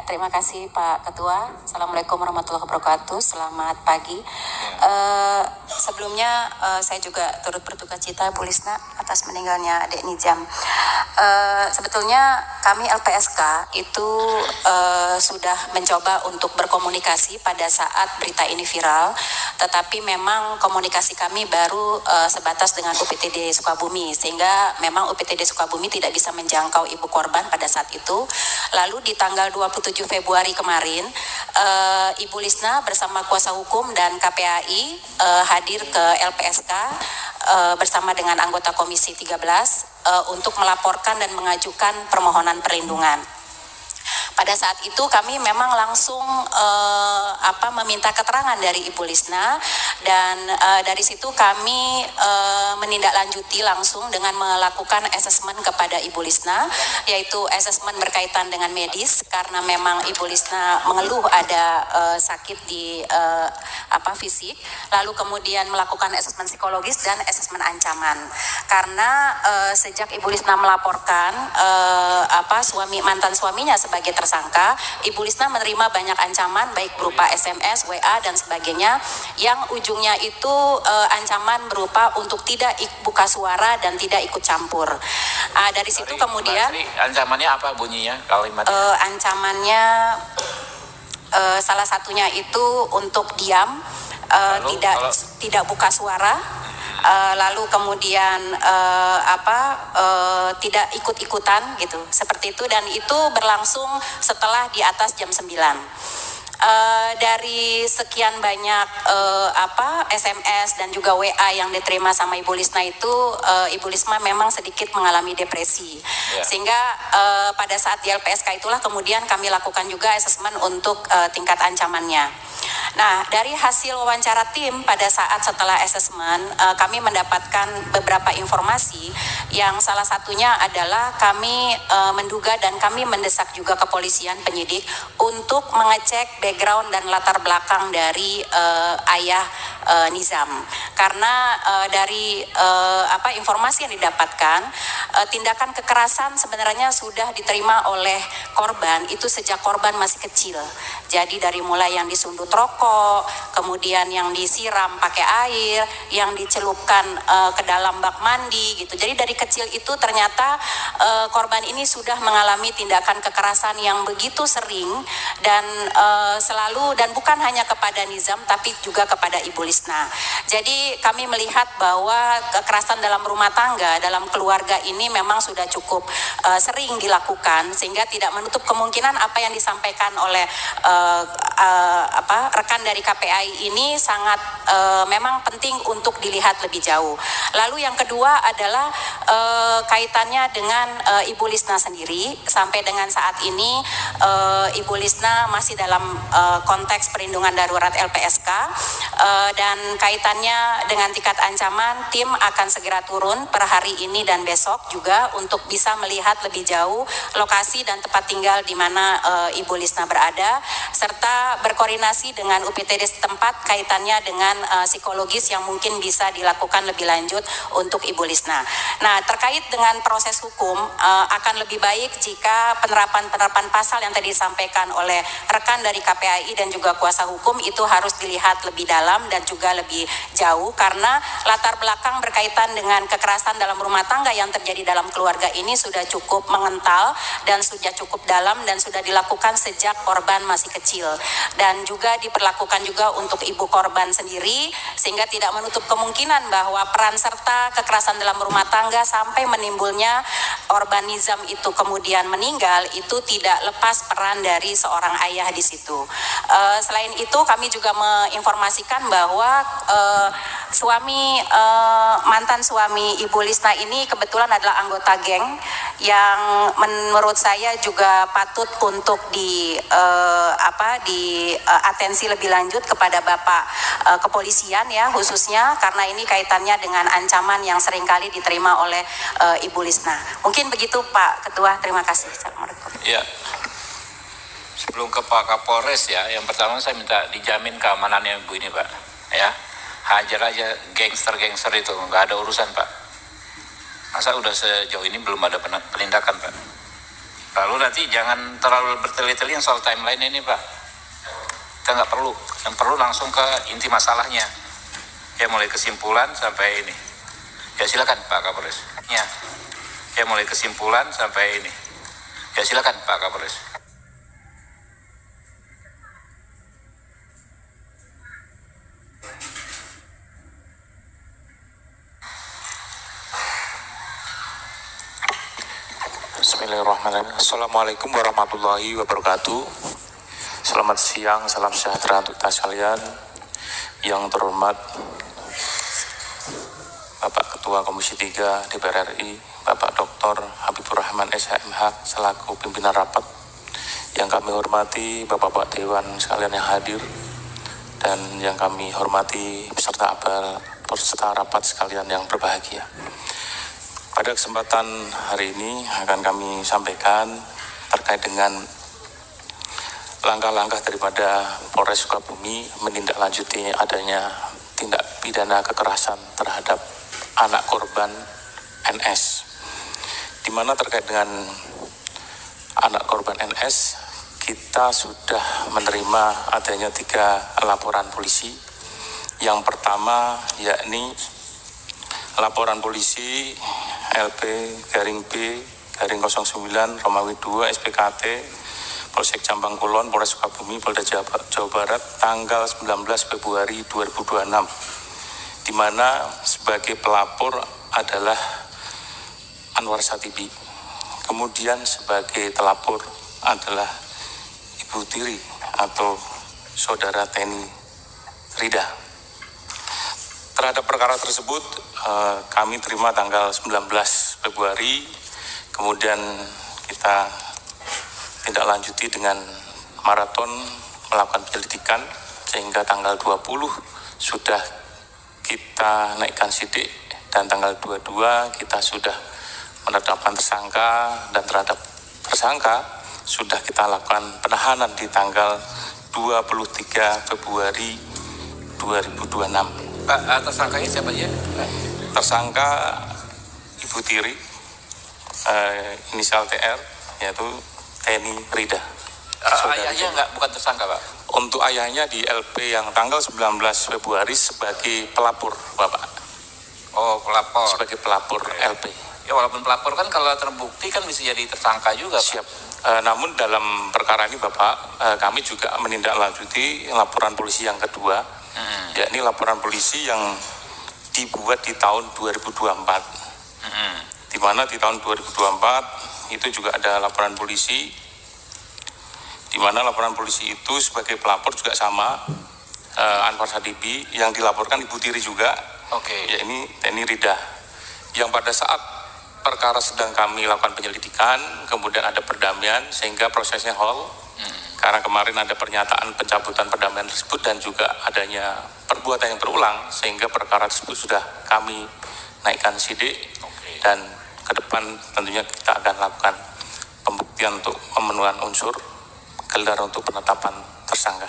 terima kasih Pak Ketua. Assalamualaikum warahmatullahi wabarakatuh. Selamat pagi. Sebelumnya saya juga turut berduka cita Bu Lisna atas meninggalnya Dek Nizam. Sebetulnya kami LPSK itu sudah mencoba untuk berkomunikasi pada saat berita ini viral, tetapi memang komunikasi kami baru sebatas dengan UPTD Sukabumi, sehingga memang UPTD Sukabumi tidak bisa menjangkau ibu korban pada saat itu. Lalu di tanggal 27 Februari kemarin, Ibu Lisna bersama kuasa hukum dan KPAI hadir ke LPSK bersama dengan anggota Komisi 13 untuk melaporkan dan mengajukan permohonan perlindungan. Pada saat itu kami memang langsung meminta keterangan dari Ibu Lisna, dan dari situ kami menindaklanjuti langsung dengan melakukan asesmen kepada Ibu Lisna, yaitu asesmen berkaitan dengan medis karena memang Ibu Lisna mengeluh ada sakit di fisik, lalu kemudian melakukan asesmen psikologis dan asesmen ancaman. Karena sejak Ibu Lisna melaporkan mantan suaminya sebagai tersangka, Ibu Lisna menerima banyak ancaman baik berupa SMS, WA dan sebagainya, yang ujungnya itu ancaman berupa untuk tidak buka suara dan tidak ikut campur. Dari situ kemudian ancamannya apa bunyinya, kalimatnya? Ancamannya salah satunya itu untuk diam, tidak buka suara. Lalu kemudian tidak ikut-ikutan gitu, seperti itu, dan itu berlangsung setelah di atas jam 9. Dari sekian banyak SMS dan juga WA yang diterima sama Ibu Lisna itu, Ibu Lisna memang sedikit mengalami depresi, sehingga pada saat di LPSK itulah kemudian kami lakukan juga asesmen untuk tingkat ancamannya. Nah, dari hasil wawancara tim pada saat setelah asesmen, kami mendapatkan beberapa informasi, yang salah satunya adalah kami menduga dan kami mendesak juga kepolisian penyidik untuk mengecek background dan latar belakang dari ayah Nizam, karena dari informasi yang didapatkan, tindakan kekerasan sebenarnya sudah diterima oleh korban itu sejak korban masih kecil. Jadi dari mulai yang disundut rokok, kemudian yang disiram pakai air, yang dicelupkan ke dalam bak mandi gitu. Jadi dari kecil itu ternyata korban ini sudah mengalami tindakan kekerasan yang begitu sering dan selalu, dan bukan hanya kepada Nizam tapi juga kepada Ibu Lisna. Jadi kami melihat bahwa kekerasan dalam rumah tangga, dalam keluarga ini memang sudah cukup sering dilakukan, sehingga tidak menutup kemungkinan apa yang disampaikan oleh rekan dari KPAI ini sangat memang penting untuk dilihat lebih jauh. Lalu yang kedua adalah kaitannya dengan Ibu Lisna sendiri. Sampai dengan saat ini Ibu Lisna masih dalam konteks perlindungan darurat LPSK, dan kaitannya dengan tingkat ancaman, tim akan segera turun per hari ini dan besok juga untuk bisa melihat lebih jauh lokasi dan tempat tinggal di mana Ibu Lisna berada, serta berkoordinasi dengan UPTD setempat kaitannya dengan psikologis yang mungkin bisa dilakukan lebih lanjut untuk Ibu Lisna. Nah, terkait dengan proses hukum, akan lebih baik jika penerapan pasal yang tadi disampaikan oleh rekan dari KPAI dan juga kuasa hukum itu harus dilihat lebih dalam dan juga lebih jauh, karena latar belakang berkaitan dengan kekerasan dalam rumah tangga yang terjadi dalam keluarga ini sudah cukup mengental dan sudah cukup dalam dan sudah dilakukan sejak korban masih kecil, dan juga diperlakukan juga untuk ibu korban sendiri, sehingga tidak menutup kemungkinan bahwa peran serta kekerasan dalam rumah tangga sampai menimbulnya korban Nizam itu kemudian meninggal itu tidak lepas peran dari seorang ayah di situ. Selain itu kami juga menginformasikan bahwa mantan suami Ibu Lisna ini kebetulan adalah anggota geng yang menurut saya juga patut untuk atensi lebih lanjut kepada Bapak kepolisian ya, khususnya karena ini kaitannya dengan ancaman yang seringkali diterima oleh Ibu Lisna. Mungkin begitu Pak Ketua, terima kasih. Assalamualaikum. Ya. Sebelum ke Pak Kapolres ya, yang pertama saya minta dijamin keamanannya Ibu ini Pak. Ya, hajar aja gangster itu, nggak ada urusan Pak. Masa udah sejauh ini belum ada penindakan Pak? Lalu nanti jangan terlalu bertele-tele yang soal timeline ini Pak. Kita nggak perlu, yang perlu langsung ke inti masalahnya. Ya mulai kesimpulan sampai ini. Ya silakan Pak Kapolres. Ya mulai kesimpulan sampai ini. Ya silakan Pak Kapolres. Bismillahirrahmanirrahim. Assalamualaikum warahmatullahi wabarakatuh. Selamat siang, salam sejahtera untuk kita sekalian. Yang terhormat Bapak Ketua Komisi 3 DPR RI, Bapak Dr. Habibur Rahman SHMH selaku pimpinan rapat. Yang kami hormati Bapak-Bapak Dewan sekalian yang hadir, dan yang kami hormati peserta rapat sekalian yang berbahagia. Pada kesempatan hari ini akan kami sampaikan terkait dengan langkah-langkah daripada Polres Sukabumi menindaklanjuti adanya tindak pidana kekerasan terhadap anak korban NS. Di mana terkait dengan anak korban NS, kita sudah menerima adanya 3 laporan polisi. Yang pertama yakni laporan polisi LP-B-09 Romawi 2 SPKT Polsek Cambang Kulon Polres Sukabumi Polda Jawa Barat tanggal 19 Februari 2026, di mana sebagai pelapor adalah Anwar Satibi, kemudian sebagai telapor adalah Ibu Tiri atau Saudara Teni Rida. Terhadap perkara tersebut kami terima tanggal 19 Februari, kemudian kita tindak lanjuti dengan maraton melakukan penyelidikan sehingga tanggal 20 sudah kita naikkan sidik, dan tanggal 22 kita sudah menetapkan tersangka, dan terhadap tersangka sudah kita lakukan penahanan di tanggal 23 Februari 2026. Pak, tersangkanya siapa aja? Tersangka Ibu Tiri, inisial TR, yaitu Teni Rida. Ayahnya bukan tersangka Pak? Untuk ayahnya di LP yang tanggal 19 Februari sebagai pelapor, Bapak. Oh, pelapor. Sebagai pelapor LP. Ya walaupun pelapor kan kalau terbukti kan bisa jadi tersangka juga Pak. Siap. Namun dalam perkara ini Bapak, kami juga menindaklanjuti laporan polisi yang kedua, yakni laporan polisi yang dibuat di tahun 2024. Di mana di tahun 2024 itu juga ada laporan polisi, di mana laporan polisi itu sebagai pelapor juga sama, Anwar Satibi, yang dilaporkan Ibu Tiri juga, yakni Teni Rida, yang pada saat perkara sedang kami lakukan penyelidikan, kemudian ada perdamaian sehingga prosesnya hold. Karena kemarin ada pernyataan pencabutan perdamaian tersebut dan juga adanya perbuatan yang berulang, sehingga perkara tersebut sudah kami naikkan sidik, dan ke depan tentunya kita akan lakukan pembuktian untuk pemenuhan unsur gelar untuk penetapan tersangka.